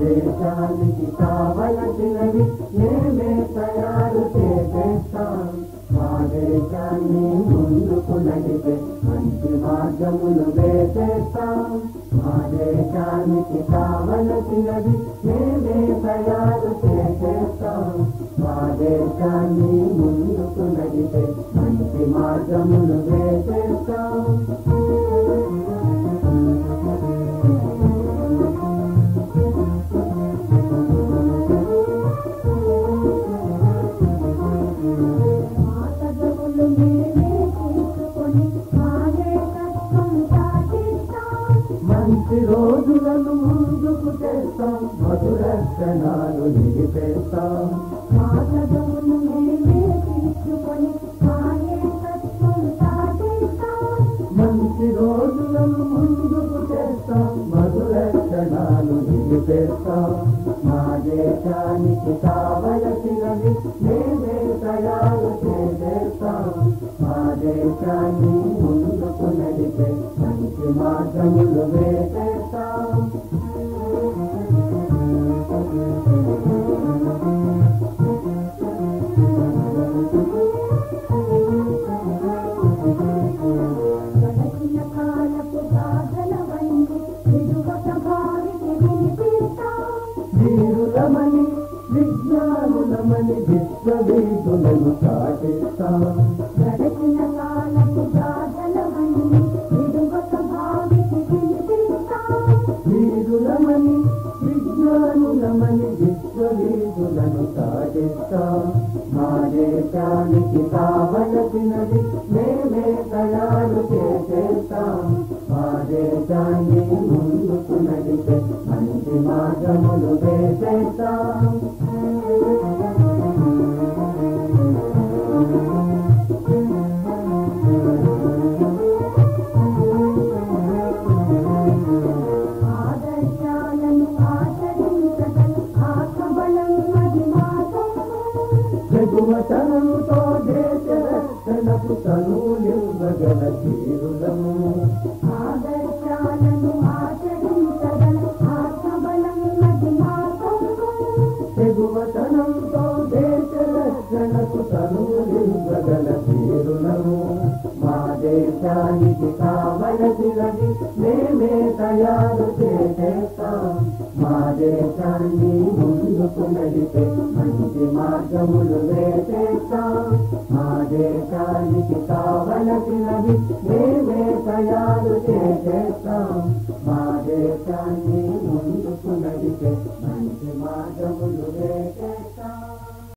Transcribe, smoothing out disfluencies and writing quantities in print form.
దేశానికి కావలసినవి మేమే తయారు చేసేస్తాం. మా దేశాన్ని ముందుకు నడిపే మంచి మార్గములు వేసేస్తాం. మా దేశానికి కావలసినవి మేమే తయారు చేసేస్తాం. మా దేశాన్ని ముందుకు నడిపే మంచి మార్గములు వేసేస్తాం. మంచి రోజులను ముందుకు చేస్తాం, మధుర క్షణాలు నిలిపేస్తాం. మంచి రోజులను ముందుకు చేస్తాం, మధుర క్షణాలు నిలిపేస్తాం. మా దేశానికి కావలసినవి మేమే తయారు చేసేస్తాం. మా దేశాన్ని ముందుకు నడిపే మంచి మార్గములు వేసేస్తాం. వీరులమని విజ్ఞానులమని విశ్వవీధులను చాటిస్తాం. వీరులమని విజ్ఞానులమని విశ్వవీధులను చాటిస్తాం. మా దేశానికి కావలసినది మేమే తయారు చేసేస్తాం. మా దేశాన్ని ముందుకు నడిపే మంచి మార్గములు వేసేస్తాం. ఎగువతనంతో దేశ రక్షణకు తనూలివ్వగల తీరులము. ఎగువతనంతో దేశ రక్షణకు తనూలివ్వగల తీరులము. మా దేశానికి కావలసినది మేమే తయారు చేసేస్తాం. మా దేశాన్ని ముందుకు నడిపే మంచి మార్గములు వేసేస్తాం. మా దేశానికి కావలసినవి మేమే తయారు చేసేస్తాం. మా దేశాన్ని ముందుకు నడిపే